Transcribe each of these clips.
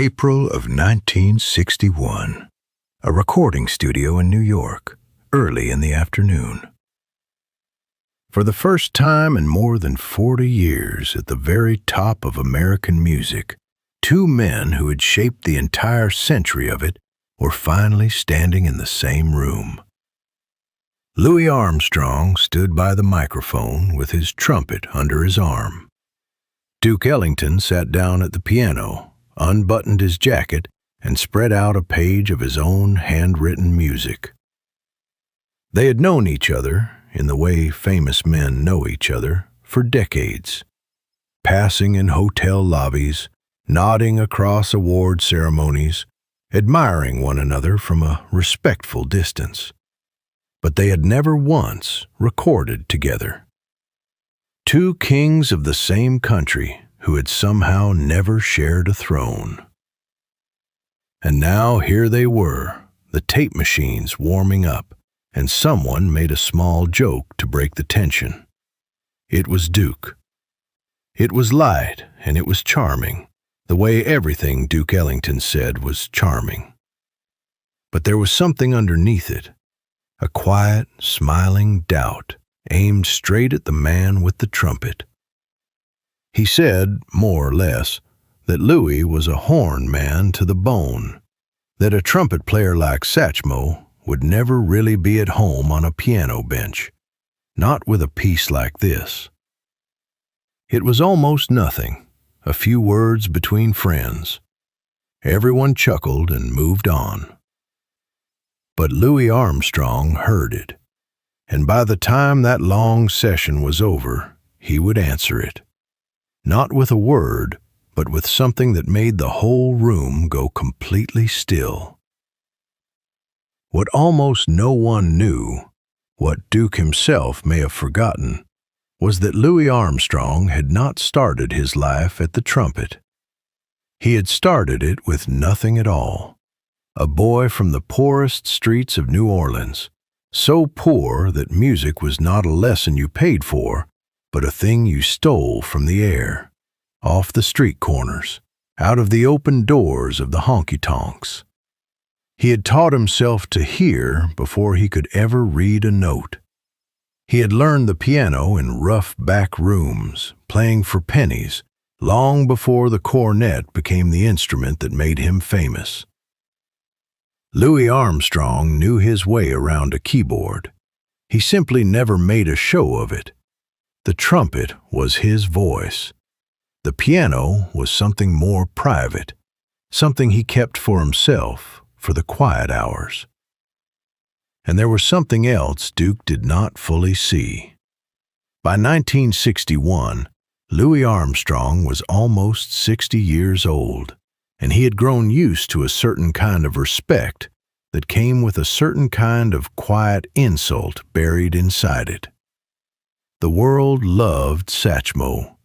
April of 1961. A recording studio in New York, early in the afternoon. For the first time in more than 40 years, at the very top of American music, two men who had shaped the entire century of it were finally standing in the same room. Louis Armstrong stood by the microphone with his trumpet under his arm. Duke Ellington sat down at the piano, unbuttoned his jacket, and spread out a page of his own handwritten music. They had known each other, in the way famous men know each other, for decades, passing in hotel lobbies, nodding across award ceremonies, admiring one another from a respectful distance. But they had never once recorded together. Two kings of the same country who had somehow never shared a throne. And now here they were, the tape machines warming up, and someone made a small joke to break the tension. It was Duke. It was light and it was charming, the way everything Duke Ellington said was charming. But there was something underneath it, a quiet, smiling doubt aimed straight at the man with the trumpet. He said, more or less, that Louis was a horn man to the bone, that a trumpet player like Satchmo would never really be at home on a piano bench, not with a piece like this. It was almost nothing, a few words between friends. Everyone chuckled and moved on. But Louis Armstrong heard it, and by the time that long session was over, he would answer it. Not with a word, but with something that made the whole room go completely still. What almost no one knew, what Duke himself may have forgotten, was that Louis Armstrong had not started his life at the trumpet. He had started it with nothing at all. A boy from the poorest streets of New Orleans, so poor that music was not a lesson you paid for, but a thing you stole from the air, off the street corners, out of the open doors of the honky-tonks. He had taught himself to hear before he could ever read a note. He had learned the piano in rough back rooms, playing for pennies, long before the cornet became the instrument that made him famous. Louis Armstrong knew his way around a keyboard. He simply never made a show of it. The trumpet was his voice. The piano was something more private, something he kept for himself, for the quiet hours. And there was something else Duke did not fully see. By 1961, Louis Armstrong was almost 60 years old, and he had grown used to a certain kind of respect that came with a certain kind of quiet insult buried inside it. The world loved Satchmo.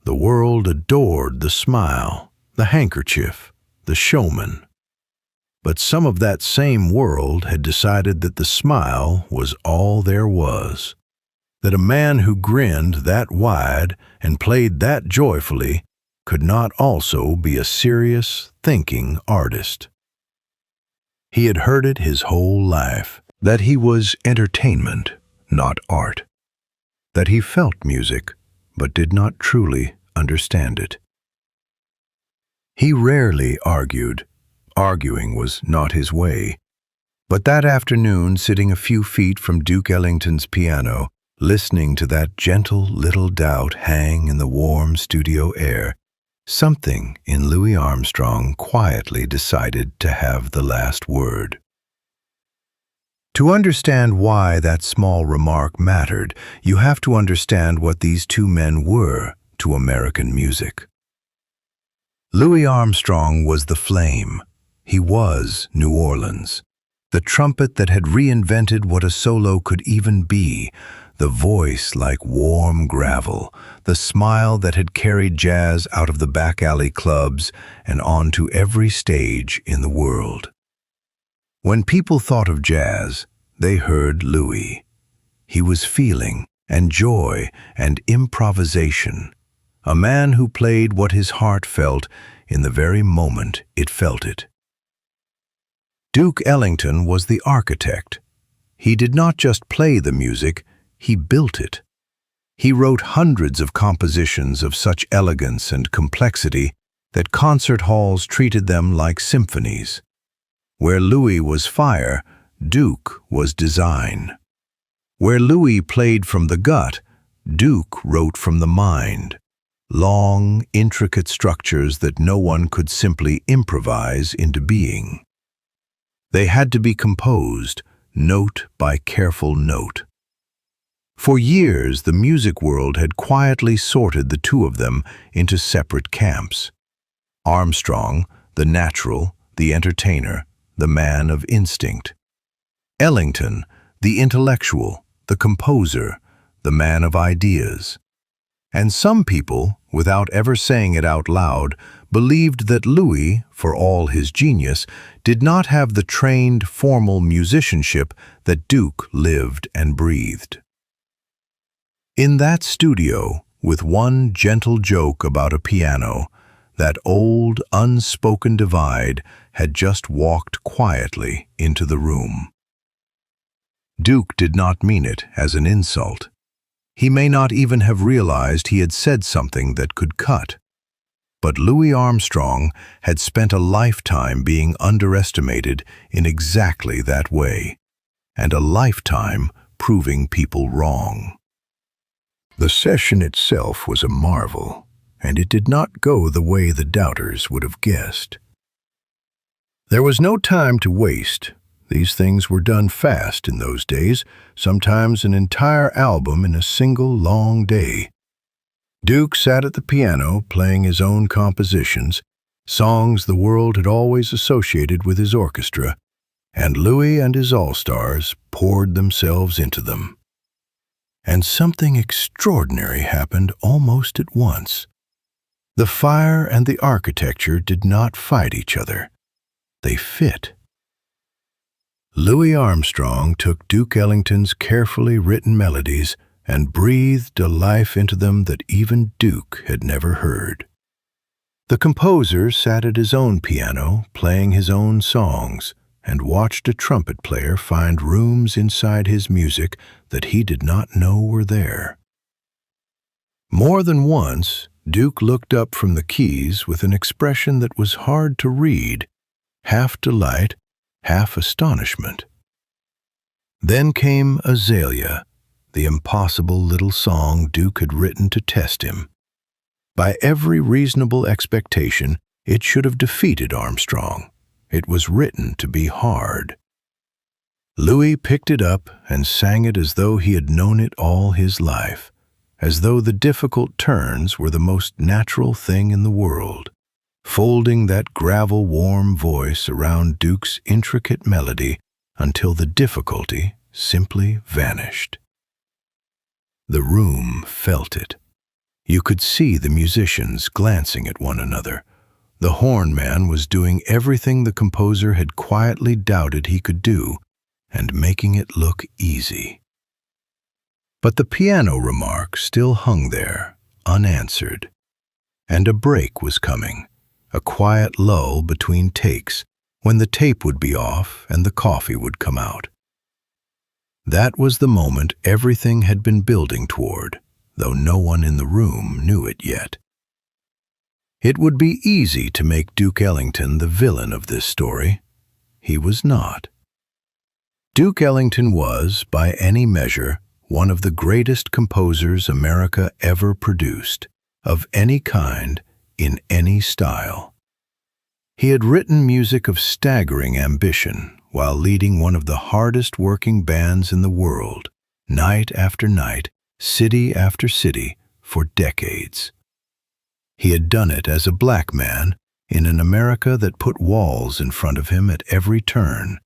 The world adored the smile, the handkerchief, the showman. But some of that same world had decided that the smile was all there was, that a man who grinned that wide and played that joyfully could not also be a serious, thinking artist. He had heard it his whole life, that he was entertainment, not art, that he felt music, but did not truly understand it. He rarely argued. Arguing was not his way. But that afternoon, sitting a few feet from Duke Ellington's piano, listening to that gentle little doubt hang in the warm studio air, something in Louis Armstrong quietly decided to have the last word. To understand why that small remark mattered, you have to understand what these two men were to American music. Louis Armstrong was the flame. He was New Orleans, the trumpet that had reinvented what a solo could even be, the voice like warm gravel, the smile that had carried jazz out of the back alley clubs and onto every stage in the world. When people thought of jazz, they heard Louis. He was feeling and joy and improvisation, a man who played what his heart felt in the very moment it felt it. Duke Ellington was the architect. He did not just play the music, he built it. He wrote hundreds of compositions of such elegance and complexity that concert halls treated them like symphonies. Where Louis was fire, Duke was design. Where Louis played from the gut, Duke wrote from the mind. Long, intricate structures that no one could simply improvise into being. They had to be composed, note by careful note. For years, the music world had quietly sorted the two of them into separate camps. Armstrong, the natural, the entertainer, the man of instinct. Ellington, the intellectual, the composer, the man of ideas. And some people, without ever saying it out loud, believed that Louis, for all his genius, did not have the trained, formal musicianship that Duke lived and breathed. In that studio, with one gentle joke about a piano, that old, unspoken divide had just walked quietly into the room. Duke did not mean it as an insult. He may not even have realized he had said something that could cut. But Louis Armstrong had spent a lifetime being underestimated in exactly that way, and a lifetime proving people wrong. The session itself was a marvel, and it did not go the way the doubters would have guessed. There was no time to waste. These things were done fast in those days, sometimes an entire album in a single long day. Duke sat at the piano playing his own compositions, songs the world had always associated with his orchestra, and Louis and his all-stars poured themselves into them. And something extraordinary happened almost at once. The fire and the architecture did not fight each other. They fit. Louis Armstrong took Duke Ellington's carefully written melodies and breathed a life into them that even Duke had never heard. The composer sat at his own piano, playing his own songs, and watched a trumpet player find rooms inside his music that he did not know were there. More than once, Duke looked up from the keys with an expression that was hard to read, half delight, half astonishment. Then came Azalea, the impossible little song Duke had written to test him. By every reasonable expectation, it should have defeated Armstrong. It was written to be hard. Louis picked it up and sang it as though he had known it all his life, as though the difficult turns were the most natural thing in the world, folding that gravel-warm voice around Duke's intricate melody until the difficulty simply vanished. The room felt it. You could see the musicians glancing at one another. The horn man was doing everything the composer had quietly doubted he could do, and making it look easy. But the piano remark still hung there, unanswered. And a break was coming, a quiet lull between takes, when the tape would be off and the coffee would come out. That was the moment everything had been building toward, though no one in the room knew it yet. It would be easy to make Duke Ellington the villain of this story. He was not. Duke Ellington was, by any measure, one of the greatest composers America ever produced, of any kind, in any style. He had written music of staggering ambition while leading one of the hardest working bands in the world, night after night, city after city, for decades. He had done it as a black man in an America that put walls in front of him at every turn,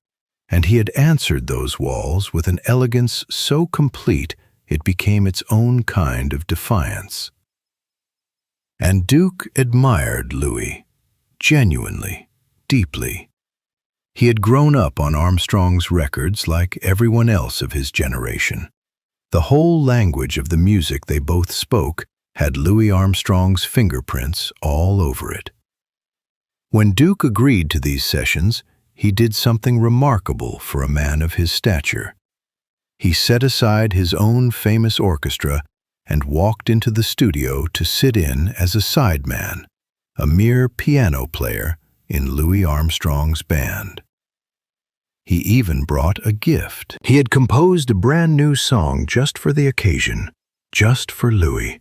and he had answered those walls with an elegance so complete it became its own kind of defiance. And Duke admired Louis, genuinely, deeply. He had grown up on Armstrong's records like everyone else of his generation. The whole language of the music they both spoke had Louis Armstrong's fingerprints all over it. When Duke agreed to these sessions, he did something remarkable for a man of his stature. He set aside his own famous orchestra and walked into the studio to sit in as a sideman, a mere piano player in Louis Armstrong's band. He even brought a gift. He had composed a brand new song just for the occasion, just for Louis,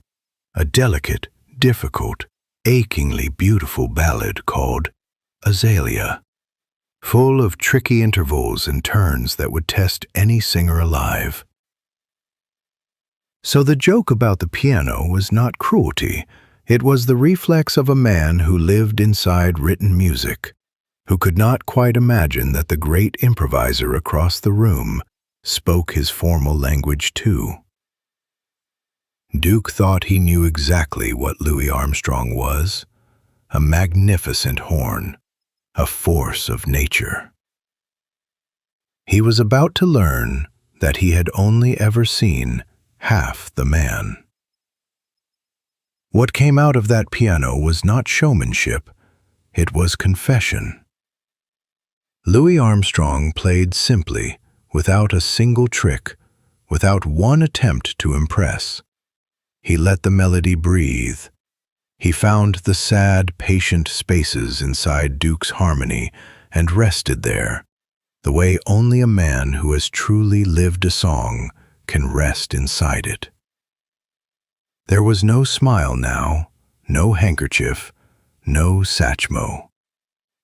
a delicate, difficult, achingly beautiful ballad called Azalea, full of tricky intervals and turns that would test any singer alive. So the joke about the piano was not cruelty. It was the reflex of a man who lived inside written music, who could not quite imagine that the great improviser across the room spoke his formal language too. Duke thought he knew exactly what Louis Armstrong was, a magnificent horn, a force of nature. He was about to learn that he had only ever seen half the man. What came out of that piano was not showmanship, it was confession. Louis Armstrong played simply, without a single trick, without one attempt to impress. He let the melody breathe. He found the sad, patient spaces inside Duke's harmony and rested there, the way only a man who has truly lived a song can rest inside it. There was no smile now, no handkerchief, no Satchmo.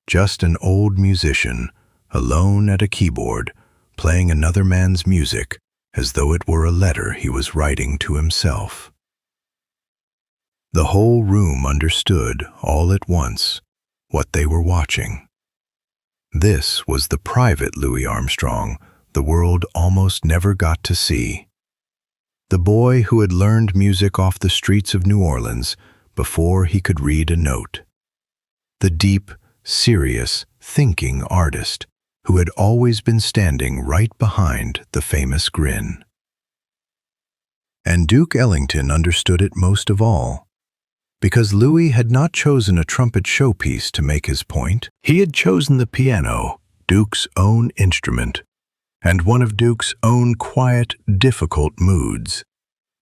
Just an old musician, alone at a keyboard, playing another man's music as though it were a letter he was writing to himself. The whole room understood, all at once, what they were watching. This was the private Louis Armstrong the world almost never got to see. The boy who had learned music off the streets of New Orleans before he could read a note. The deep, serious, thinking artist who had always been standing right behind the famous grin. And Duke Ellington understood it most of all, because Louis had not chosen a trumpet showpiece to make his point. He had chosen the piano, Duke's own instrument, and one of Duke's own quiet, difficult moods,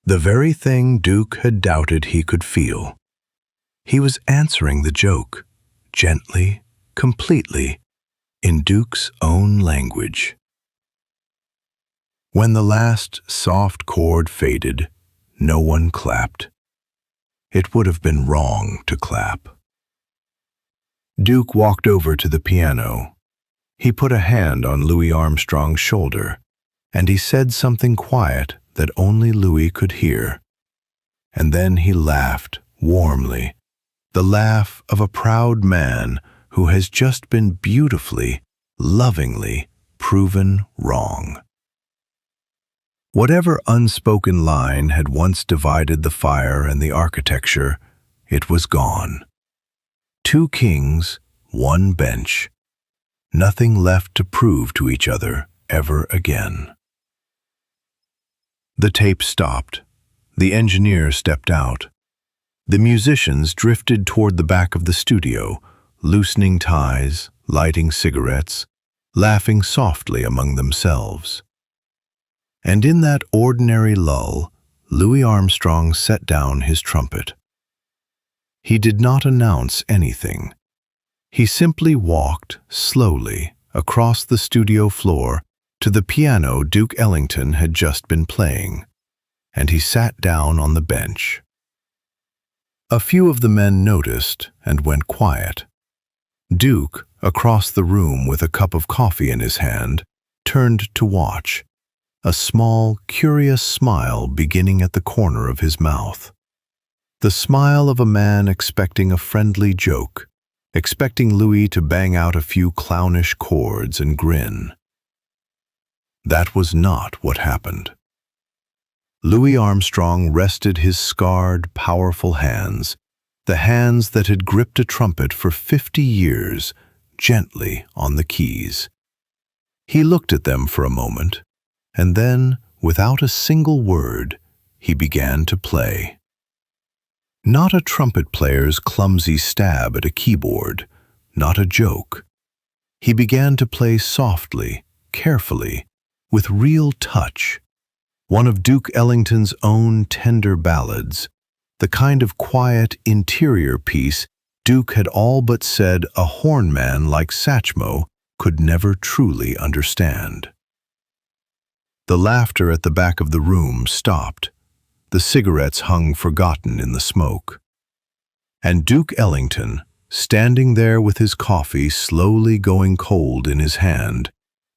the very thing Duke had doubted he could feel. He was answering the joke, gently, completely, in Duke's own language. When the last soft chord faded, no one clapped. It would have been wrong to clap. Duke walked over to the piano. He put a hand on Louis Armstrong's shoulder, and he said something quiet that only Louis could hear. And then he laughed warmly, the laugh of a proud man who has just been beautifully, lovingly proven wrong. Whatever unspoken line had once divided the fire and the architecture, it was gone. Two kings, one bench. Nothing left to prove to each other ever again. The tape stopped. The engineer stepped out. The musicians drifted toward the back of the studio, loosening ties, lighting cigarettes, laughing softly among themselves. And in that ordinary lull, Louis Armstrong set down his trumpet. He did not announce anything. He simply walked slowly across the studio floor to the piano Duke Ellington had just been playing, and he sat down on the bench. A few of the men noticed and went quiet. Duke, across the room with a cup of coffee in his hand, turned to watch, a small, curious smile beginning at the corner of his mouth. The smile of a man expecting a friendly joke, expecting Louis to bang out a few clownish chords and grin. That was not what happened. Louis Armstrong rested his scarred, powerful hands, the hands that had gripped a trumpet for 50 years, gently on the keys. He looked at them for a moment, and then, without a single word, he began to play. Not a trumpet player's clumsy stab at a keyboard, not a joke. He began to play softly, carefully, with real touch. One of Duke Ellington's own tender ballads, the kind of quiet interior piece Duke had all but said a hornman like Satchmo could never truly understand. The laughter at the back of the room stopped. The cigarettes hung forgotten in the smoke. And Duke Ellington, standing there with his coffee slowly going cold in his hand,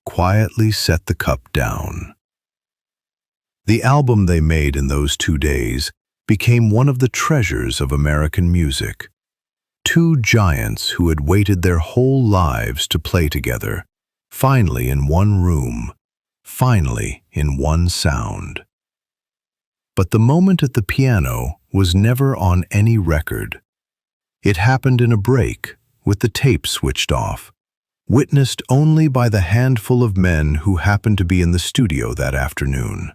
quietly set the cup down. The album they made in those 2 days became one of the treasures of American music. Two giants who had waited their whole lives to play together, finally in one room, finally in one sound. But the moment at the piano was never on any record. It happened in a break, with the tape switched off, witnessed only by the handful of men who happened to be in the studio that afternoon.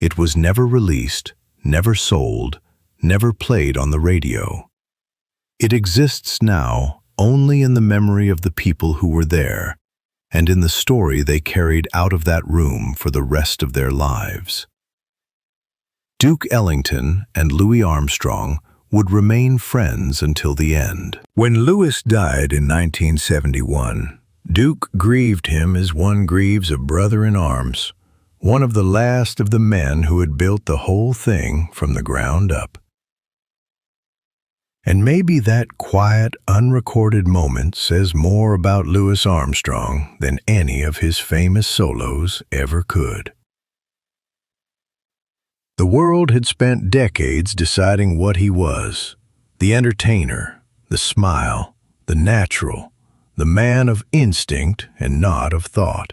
It was never released, never sold, never played on the radio. It exists now only in the memory of the people who were there, and in the story they carried out of that room for the rest of their lives. Duke Ellington and Louis Armstrong would remain friends until the end. When Louis died in 1971, Duke grieved him as one grieves a brother in arms, one of the last of the men who had built the whole thing from the ground up. And maybe that quiet, unrecorded moment says more about Louis Armstrong than any of his famous solos ever could. The world had spent decades deciding what he was: the entertainer, the smile, the natural, the man of instinct and not of thought.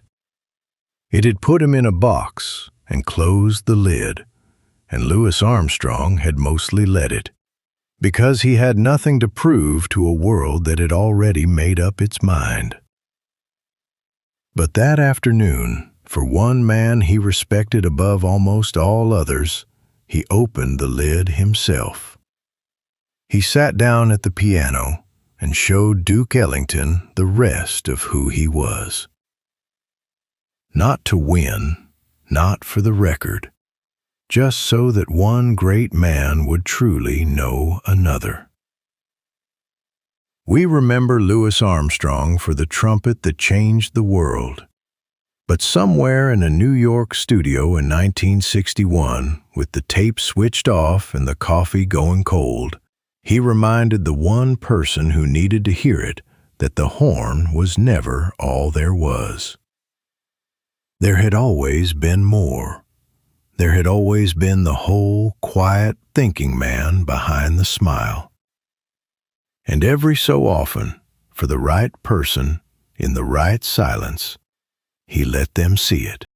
It had put him in a box and closed the lid, and Louis Armstrong had mostly let it, because he had nothing to prove to a world that had already made up its mind. But that afternoon, for one man he respected above almost all others, he opened the lid himself. He sat down at the piano and showed Duke Ellington the rest of who he was. Not to win, not for the record, just so that one great man would truly know another. We remember Louis Armstrong for the trumpet that changed the world. But somewhere in a New York studio in 1961, with the tape switched off and the coffee going cold, he reminded the one person who needed to hear it that the horn was never all there was. There had always been more. There had always been the whole, quiet, thinking man behind the smile. And every so often, for the right person, in the right silence, he let them see it.